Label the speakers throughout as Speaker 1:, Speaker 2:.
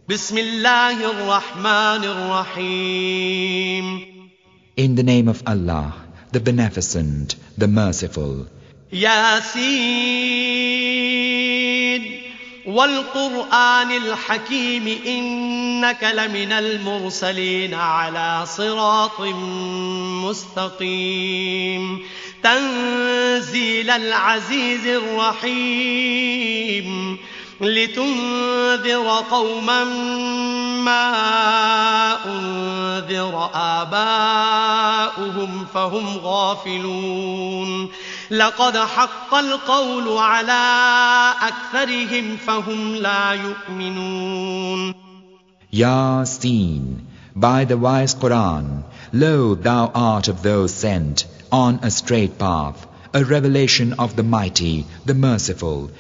Speaker 1: بسم الله الرحمن الرحيم.
Speaker 2: In the name of Allah, the Beneficent, the Merciful.
Speaker 1: ياسين والقرآن الحكيم إنك لمن المرسلين على صراط مستقيم تنزيل العزيز الرحيم لتنذر قوما ما أنذر آباؤهم فهم غافلون لقد حق القول على أكثرهم فهم لا يؤمنون.
Speaker 2: Yasin, by the wise Quran, lo, thou art of those sent on a straight path, a revelation of the Mighty, the Merciful,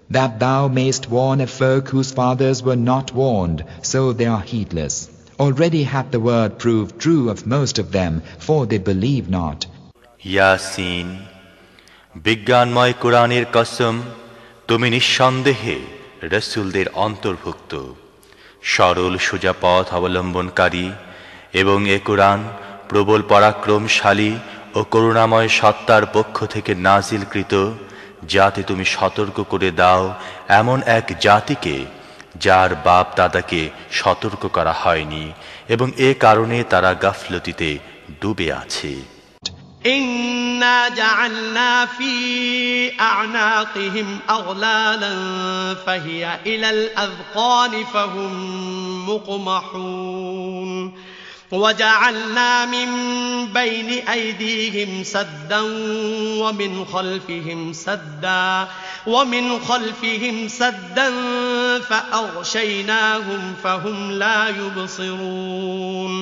Speaker 2: that thou mayst warn a folk whose fathers were not warned, so they are heedless. Already hath the word proved true of most of them, for they believe not.
Speaker 3: Yasin, বিজ্ঞানময় কোরআনের কসম, তুমি নিঃসন্দেহে রাসূলদের অন্তর্ভুক্ত, সরল সোজা পথ অবলম্বনকারী, এবং এ কোরআন প্রবল পরাক্রমশালী ও করুণাময় সত্তার পক্ষ থেকে নাজিলকৃত, যাতে তুমি সতর্ক করে দাও এমন এক জাতিকে যার বাপ দাদাকে সতর্ক করা হয়নি এবং এ কারণে তারা গাফলতিতে ডুবে আছে।
Speaker 1: إنا جعلنا في أعناقهم أغلالا فهي إلى الأذقان فهم مقمحون وجعلنا من بين أيديهم سدا ومن خلفهم سدا فأغشيناهم فهم لا يبصرون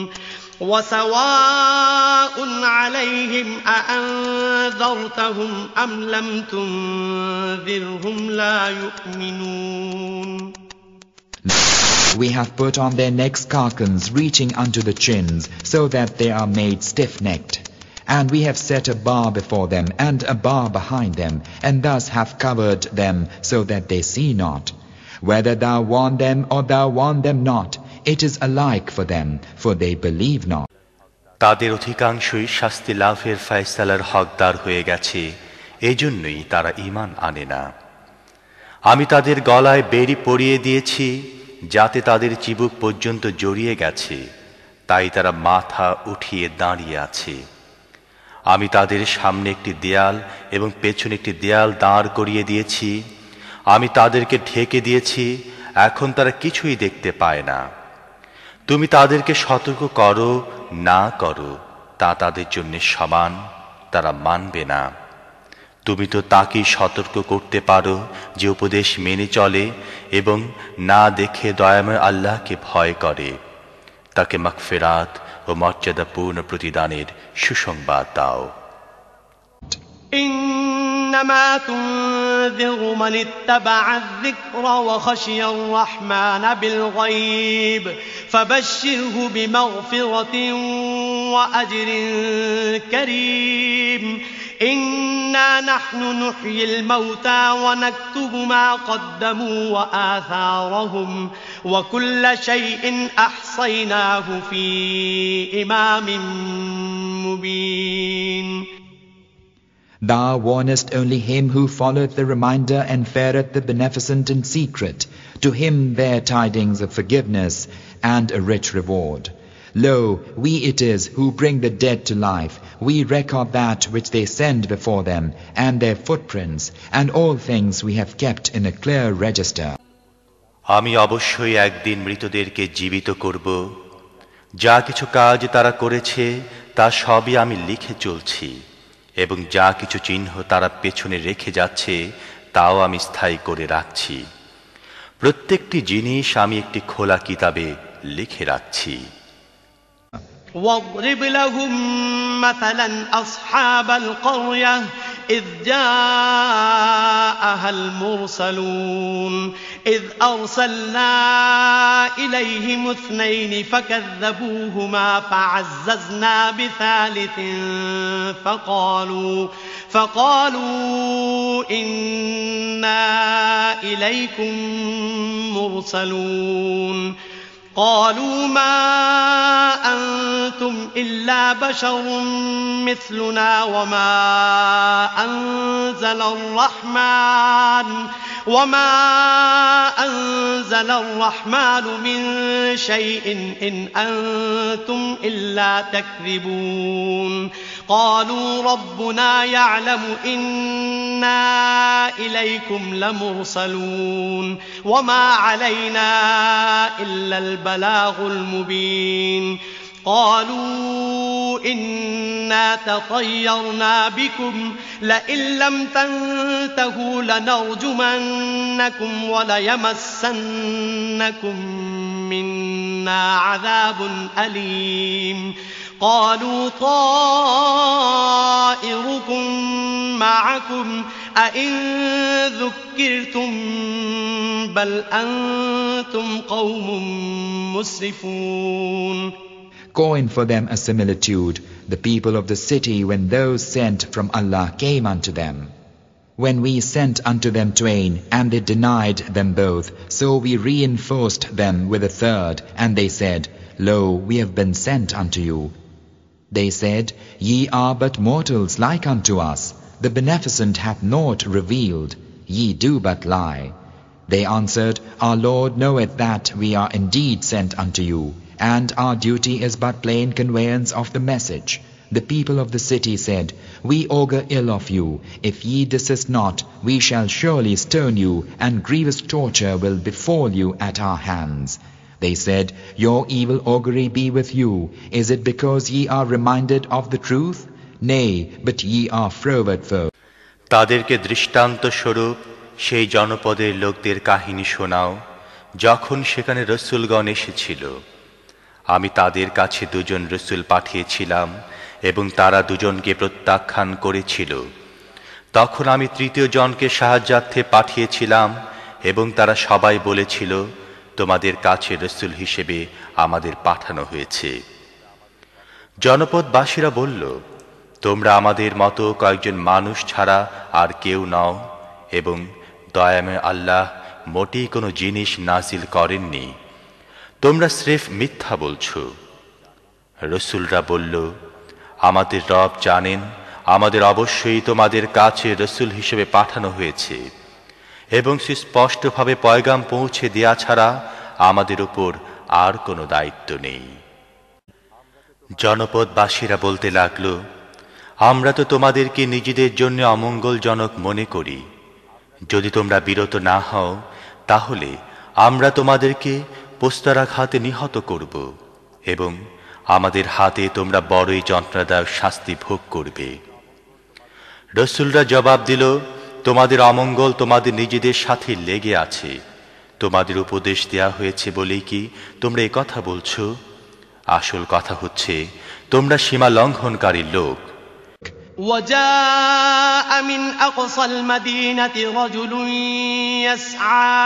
Speaker 1: وسواء عليهم أأنذرتهم أم لم تنذرهم لا يؤمنون.
Speaker 2: We have put on their necks carcans reaching unto the chins, so that they are made stiff-necked. And we have set a bar before them and a bar behind them, and thus have covered them so that they see not. Whether thou warn them or thou warn them not, it is alike for them, for they believe not.
Speaker 3: তাদের অধিকাংশই শাস্তি লাভের ফয়সালার হকদার হয়ে গেছে, এজন্যই তারা ঈমান আনে না। আমি তাদের গলায় বেড়ি পরিয়ে দিয়েছি, যাতে তাদের চিবুক পর্যন্ত জড়িয়ে গেছে, তাই তারা মাথা উঠিয়ে দাঁড়িয়ে আছে। আমি তাদের সামনে একটি দেয়াল এবং পেছনে একটি দেয়াল দাঁড় করিয়ে দিয়েছি। আমি তাদেরকে ঢেকে দিয়েছি, এখন তারা কিছুই দেখতে পায় না। তুমি তাদেরকে সতর্ক করো না করো, তা তাদের জন্য সমান, তারা মানবে না। তুমি তো তাকেই সতর্ক করতে পারো যে উপদেশ মেনে চলে এবং না দেখে দয়াময় আল্লাহকে ভয় করে, তাকে মাগফিরাত ও মর্যাদাপূর্ণ প্রতিদানের সুসংবাদ দাও।
Speaker 1: إنما تنذر من اتبع الذكر وخشي الرحمن بالغيب فبشره بمغفرة وأجر كريم. إنا نحن نحيي الموتى ونكتب ما قدموا وآثارهم وكل شيء أحصيناه في إمام مبين.
Speaker 2: Thou warnest only him who followeth the reminder and fareth the beneficent in secret. To him bear tidings of forgiveness and a rich reward. Lo, we it is who bring the dead to life. We record that which they send before them, and their footprints, and all things we have kept in a clear register.
Speaker 3: আমি অবশ্যই একদিন মৃতদেরকে জীবিত করব। যা কিছু কাজ তারা করেছে তা সবই আমি লিখে চলছি, এবং যা কিছু চিহ্ন তারা পেছনে রেখে যাচ্ছে তাও আমি স্থায়ী করে রাখছি। প্রত্যেকটি জিনিস আমি একটি খোলা কিতাবে লিখে রাখছি।
Speaker 1: واضرب لهم مثلا أصحاب القرية إذ جاءها المرسلون إذ أرسلنا إليهم اثنين فكذبوهما فعززنا بثالث فقالوا إنا إليكم مرسلون قالوا ما أنتم إلا بشر مثلنا وما أنزل الرحمن من شيء إن أنتم إلا تكذبون قالوا ربنا يعلم إنا إليكم لمرسلون وما علينا إلا البلاغ المبين قالوا إنا تطيرنا بكم لئن لم تنتهوا لنرجمنكم وليمسنكم منا عذاب أليم قالوا طائركم معكم أئن ذكرتم بل أنتم قوم مسرفون.
Speaker 2: Coin for them a similitude, the people of the city when those sent from Allah came unto them. When we sent unto them twain, and they denied them both, so we reinforced them with a third, and they said, Lo, we have been sent unto you. They said, Ye are but mortals like unto us. The Beneficent hath naught revealed. Ye do but lie. They answered, Our Lord knoweth that we are indeed sent unto you, and our duty is but plain conveyance of the message. The people of the city said, We augur ill of you. If ye desist not, we shall surely stone you, and grievous torture will befall you at our hands. They said, Your evil augury be with you. Is it because ye are reminded of the truth? Nay, but ye are froward foes.
Speaker 3: তাদেরকে দৃষ্টান্ত স্বরূপ সেই জনপদের লোকদের কাহিনী শোনাও, যখন সেখানে রসূলগণ এসেছিল। আমি তাদের কাছে দুজন রসূল পাঠিয়েছিলাম এবং তারা দুজনকে প্রত্যাখ্যান করেছিল। তখন আমি তৃতীয় জনকে সাহায্যার্থে পাঠিয়েছিলাম এবং তারা সবাই বলেছিল, তোমাদের কাছে রসূল হিসেবে আমাদের পাঠানো হয়েছে। জনপদবাসীরা বলল, তোমরা আমাদের মতো কয়েকজন মানুষ ছাড়া আর কেউ নও এবং দয়াময় আল্লাহ মোটেই কোনো জিনিস নাজিল করেননি, তোমরা স্রেফ মিথ্যা বলছো। রসূলরা বলল, আমাদের রব জানেন আমাদের অবশ্যই তোমাদের কাছে রসূল হিসেবে পাঠানো হয়েছে এবং সুস্পষ্টভাবে পয়গাম পৌঁছে দেয়া ছাড়া আমাদের উপর আর কোনো দায়িত্ব নেই। জনপদবাসীরা বলতে লাগল, আমরা তো তোমাদেরকে নিজেদের জন্য অমঙ্গলজনক মনে করি। যদি তোমরা বিরত না হও, তাহলে আমরা তোমাদেরকে পোস্তারাঘাতে নিহত করব এবং আমাদের হাতে তোমরা বড়ই যন্ত্রণাদায়ক শাস্তি ভোগ করবে। রসূলরা জবাব দিল, তোমাদের অমঙ্গল তোমাদের নিজেদের সাথে লেগে আছে। তোমাদের উপদেশ দেয়া হয়েছে বলেই কি তোমরা এই কথা বলছো? আসল কথা হচ্ছে তোমরা সীমা লঙ্ঘনকারী লোক।
Speaker 1: وجاء من أقصى المدينة رجل يسعى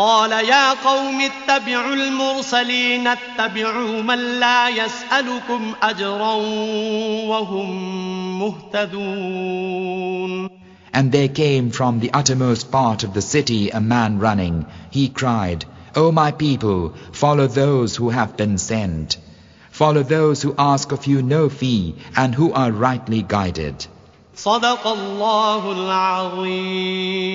Speaker 1: قال يا قوم اتبعوا المرسلين اتبعوا من لا يسألكم أجرا وهم مهتدون.
Speaker 2: And there came from the uttermost part of the city a man running. He cried, O my people, follow those who have been sent. Follow those who ask of you no fee and who are rightly guided.
Speaker 1: صدق الله العظيم.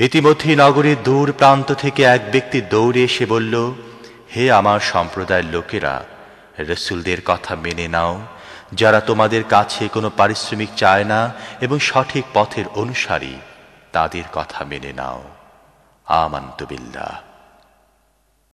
Speaker 3: ইতিমধ্যে নগরীর দূর প্রান্ত থেকে এক ব্যক্তি দৌড়ে এসে বলল, হে আমার সম্প্রদায়ের লোকেরা, রসূলদের কথা মেনে নাও, যারা তোমাদের কাছে কোনো পারিশ্রমিক চায় না এবং সঠিক পথের অনুসারী, তাদের কথা মেনে নাও। আমানতু বিল্লাহ।